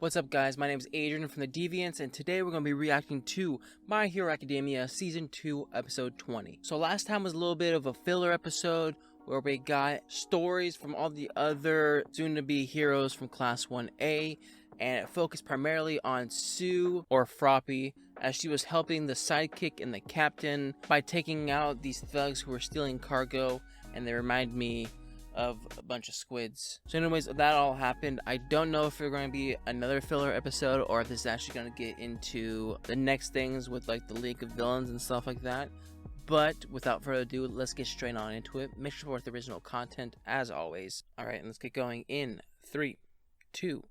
What's up, guys? My name is Adrian from the Deviants, and today we're going to be reacting to My Hero Academia Season 2, Episode 20. So last time was a little bit of a filler episode where we got stories from all the other soon-to-be heroes from Class 1A, and it focused primarily on Sue, or Froppy, as she was helping the sidekick and the captain by taking out these thugs who were stealing cargo, and they remind me of a bunch of squids. So anyways, that all happened. I don't know if there's going to be another filler episode or if this is actually going to get into the next things with like the League of Villains and stuff like that. But without further ado, let's get straight on into it. Make sure to support the original content as always. Alright, let's get going in 3, 2,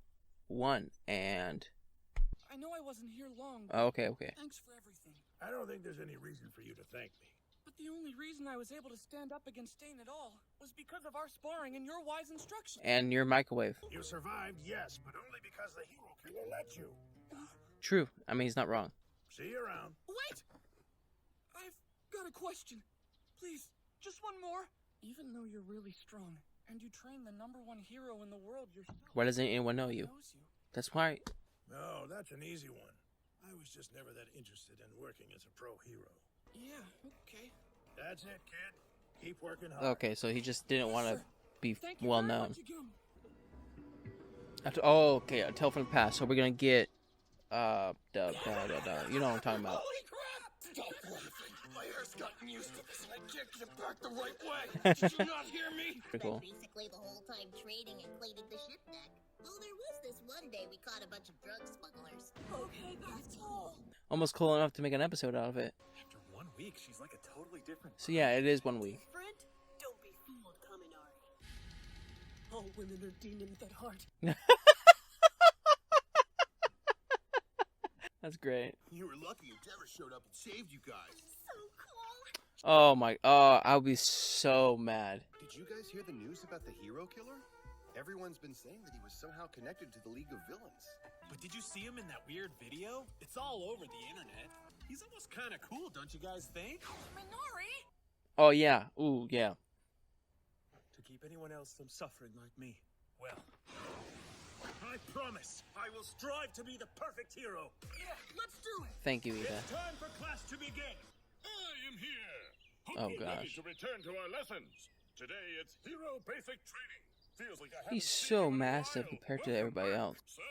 1, and... I know I wasn't here long. Okay. Thanks for everything. I don't think there's any reason for you to thank me. But the only reason I was able to stand up against Dane at all was because of our sparring and your wise instructions. And your microwave. You survived, yes, but only because the hero killer let you. True. I mean, he's not wrong. See you around. Wait! I've got a question. Please, just one more. Even though you're really strong, and you train the #1 hero in the world yourself... Why doesn't anyone know you? That's why... No, that's an easy one. I was just never that interested in working as a pro hero. Yeah, okay. That's it, kid. Keep working hard. Okay, so he just didn't want to be Thank you well very known. much again. Okay, a tale from the past. So we're gonna get, you know what I'm talking about. Holy crap! Stop laughing. My hair's gotten used to this, and I can't get it back the right way. Did you not hear me? Pretty cool. Spent basically the whole time trading and cleaning the ship deck. Oh, there was this one day we caught a bunch of drug smugglers. Okay, that's all. Almost cool enough to make an episode out of it. After 1 week, she's like a totally different... So yeah, it is 1 week. Friend, don't be fooled, Kaminari. All women are demons at heart. That's great. You were lucky Endeavor showed up and saved you guys. So cool. Oh my, I'll be so mad. Did you guys hear the news about the hero killer? Everyone's been saying that he was somehow connected to the League of Villains. But did you see him in that weird video? It's all over the internet. He's almost kind of cool, don't you guys think? Minori? Oh yeah, ooh yeah. To keep anyone else from suffering like me. Well, I promise I will strive to be the perfect hero. Yeah, let's do it. Thank you, Eva. It's time for class to begin. I am here. Oh Hope you're ready gosh. to return to our lessons. Today it's hero basic training. Feels like I haven't He's seen so you in a massive while. compared to Welcome everybody back. else. So,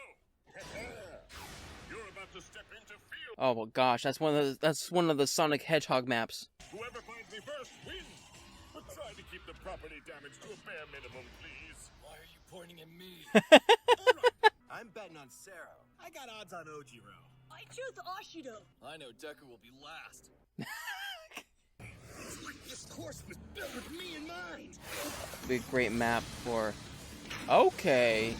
you're about to step into field. Oh my gosh, that's one of the Sonic Hedgehog maps. Whoever finds me first wins. But try to keep the property damage to a bare minimum, please. Why are you pointing at me? I'm betting on Sero. I got odds on Ojiro. I choose Ashido. I know Deku will be last. It's like this course was built with me in mind. Big great map for. Okay.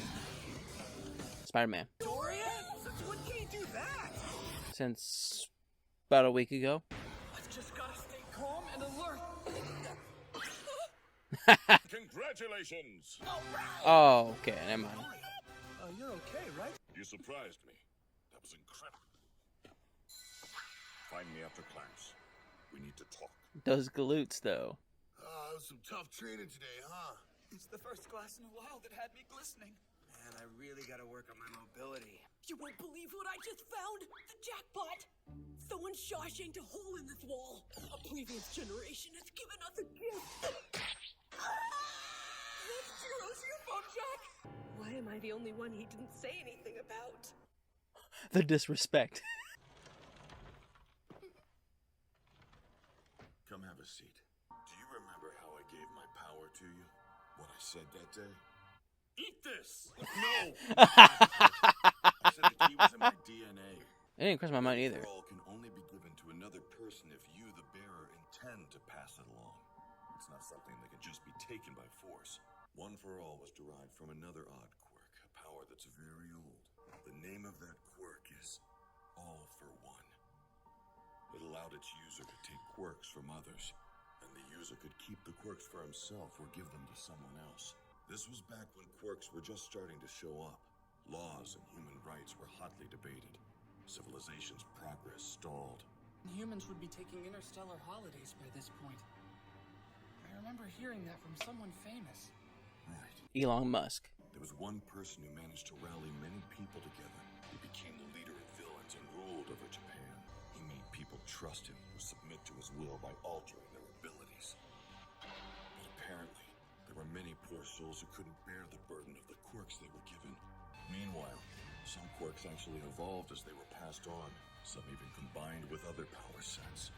Spider-Man. Doria? Since when can you do that? Since about a week ago. I've just gotta stay calm and alert. Congratulations. Oh, okay, never mind. You're okay, right? You surprised me. That was incredible. Find me after class. We need to talk. Those galoots, though. That was some tough training today, huh? It's the first class in a while that had me glistening. Man, I really gotta work on my mobility. You won't believe what I just found. The jackpot. Someone Shawshanked a hole in this wall. A previous generation has given us a gift. That's Jiro's earphone jack. Why am I the only one he didn't say anything about? The disrespect. Come have a seat. Do you remember how I gave my power to you? What I said that day? Eat this! No! I said the key was in my DNA. It didn't cross my mind either. All can only be given to another person if you, the bearer, intend to pass it along. It's not something that can just be taken by force. One for All was derived from another odd quirk, a power that's very old. The name of that quirk is All for One. It allowed its user to take quirks from others, and the user could keep the quirks for himself or give them to someone else. This was back when quirks were just starting to show up. Laws and human rights were hotly debated. Civilization's progress stalled. Humans would be taking interstellar holidays by this point. I remember hearing that from someone famous. Right. Elon Musk. There was one person who managed to rally many people together. He became the leader of villains and ruled over Japan. He made people trust him or submit to his will by altering their abilities. But apparently, there were many poor souls who couldn't bear the burden of the quirks they were given. Meanwhile, some quirks actually evolved as they were passed on. Some even combined with other power sets.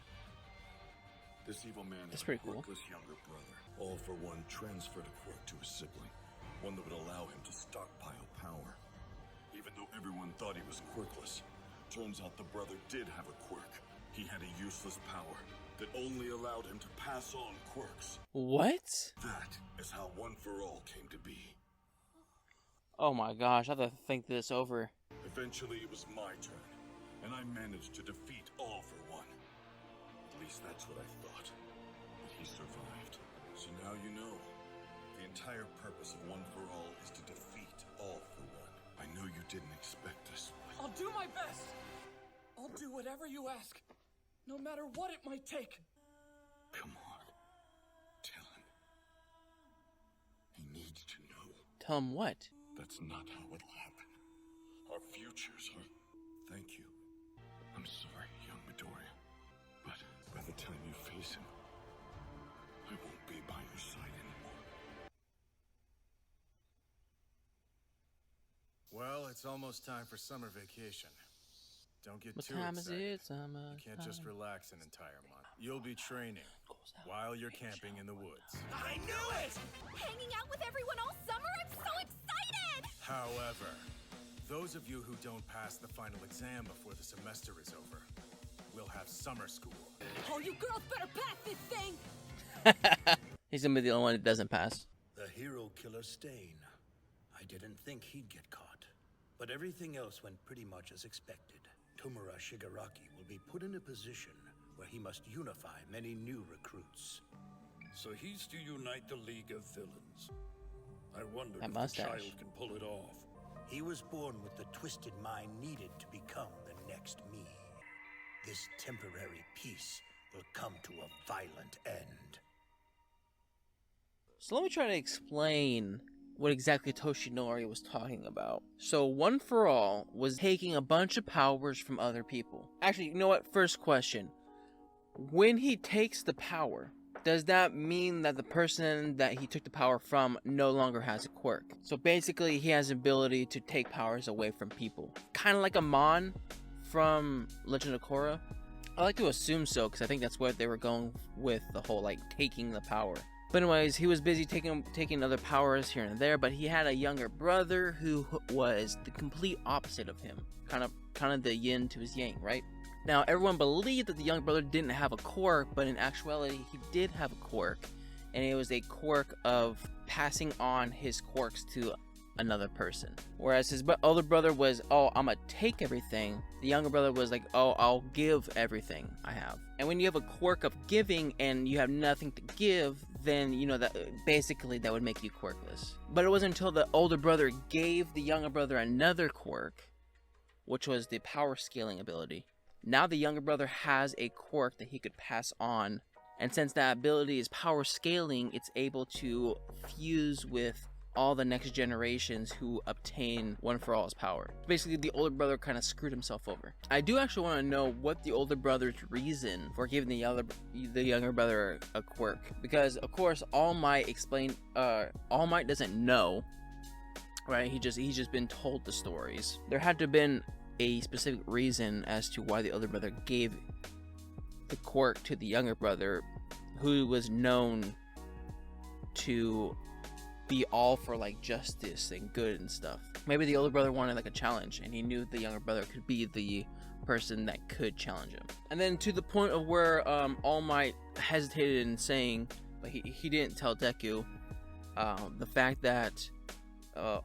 This evil man That's had a pretty cool. quirkless younger brother. All for one transferred a quirk to his sibling. One that would allow him to stockpile power. Even though everyone thought he was quirkless, turns out the brother did have a quirk. He had a useless power that only allowed him to pass on quirks. What? That is how One for All came to be. Oh my gosh, I have to think this over. Eventually it was my turn, and I managed to defeat All for One. At least that's what I thought. But he survived. So now you know. The entire purpose of One for All is to defeat All for One. I know you didn't expect this, but I'll do my best. I'll do whatever you ask, no matter what it might take. come on. Tell him. He needs to know. Tell him what? That's not how it'll happen. Our futures are... Thank you. I'm sorry, young Midoriya. But by the time you face him, I won't be by your side anymore. Well, it's almost time for summer vacation. Don't get What too time is excited. it? Summer. You can't just relax an entire month. You'll be training while you're camping in the woods. I knew it! Hanging out with everyone all summer? I'm so excited! However, those of you who don't pass the final exam before the semester is over will have summer school. All you girls better pass this thing! He's gonna be the only one that doesn't pass. The hero killer Stain. I didn't think he'd get caught. But everything else went pretty much as expected. Tomura Shigaraki will be put in a position where he must unify many new recruits. So he's to unite the League of Villains. I wonder That if mustache. the child can pull it off. He was born with the twisted mind needed to become the next me. This temporary peace will come to a violent end. So let me try to explain what exactly Toshinori was talking about. So One for All was taking a bunch of powers from other people. Actually, you know what? First question. When he takes the power, does that mean that the person that he took the power from no longer has a quirk? So basically, he has the ability to take powers away from people. Kind of like a Mon from Legend of Korra. I like to assume so, because I think that's what they were going with, the whole, like, taking the power. But anyways, he was busy taking other powers here and there, but he had a younger brother who was the complete opposite of him. Kind of the yin to his yang, right? Now, everyone believed that the younger brother didn't have a quirk, but in actuality, he did have a quirk. And it was a quirk of passing on his quirks to another person. Whereas his older brother was, oh, I'm gonna take everything. The younger brother was like, oh, I'll give everything I have. And when you have a quirk of giving and you have nothing to give, then, you know, that basically that would make you quirkless. But it wasn't until the older brother gave the younger brother another quirk, which was the power scaling ability. Now the younger brother has a quirk that he could pass on. And since that ability is power scaling, it's able to fuse with all the next generations who obtain One for All's power. Basically, the older brother kind of screwed himself over. I do actually want to know what the older brother's reason for giving the younger brother a quirk, because of course All Might All Might doesn't know, right? He's just been told the stories. There had to have been a specific reason as to why the older brother gave the quirk to the younger brother, who was known to be all for like justice and good and stuff. Maybe the older brother wanted like a challenge, and he knew the younger brother could be the person that could challenge him. And then to the point of where All Might hesitated in saying, but he didn't tell Deku, the fact that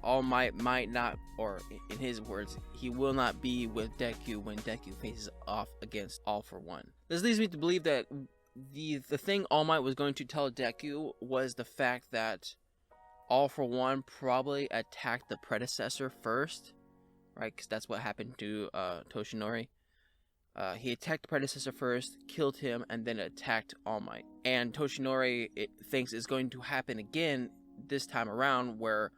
All Might might not, or in his words, he will not be with Deku when Deku faces off against All for One. This leads me to believe that the thing All Might was going to tell Deku was the fact that All for One probably attacked the predecessor first, right? Because that's what happened to Toshinori. He attacked the predecessor first, killed him, and then attacked All Might. And Toshinori thinks is going to happen again this time around, where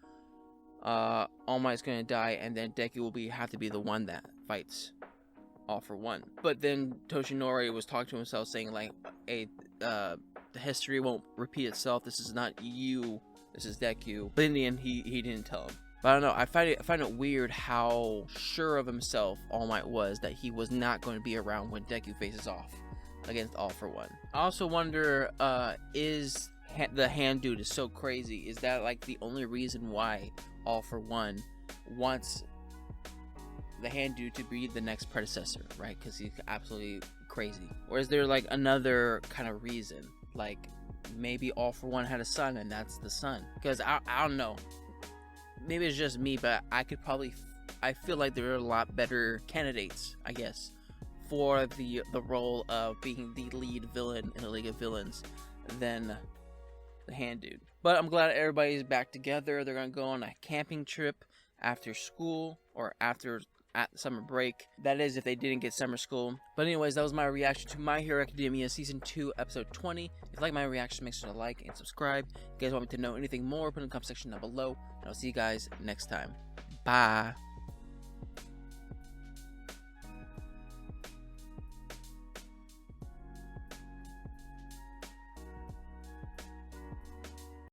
All Might's gonna die, and then Deku will have to be the one that fights All For One. But then Toshinori was talking to himself, saying like, "Hey, the history won't repeat itself. This is not you. This is Deku." But in the end, he didn't tell him. But I don't know. I find it weird how sure of himself All Might was that he was not going to be around when Deku faces off against All For One. I also wonder, is the Hand Dude is so crazy? Is that like the only reason why All For One wants the Hand Dude to be the next predecessor, right? Because he's absolutely crazy. Or is there like another kind of reason? Like maybe All For One had a son and that's the son? Because I don't know. Maybe it's just me, but I feel like there are a lot better candidates, I guess, for the role of being the lead villain in the League of Villains than the Hand Dude. But I'm glad everybody's back together. They're gonna go on a camping trip after school, or at summer break. That is, if they didn't get summer school. But anyways, that was my reaction to My Hero Academia Season 2, Episode 20. If you like my reaction, make sure to like and subscribe. If you guys want me to know anything more, put in the comment section down below. And I'll see you guys next time. Bye.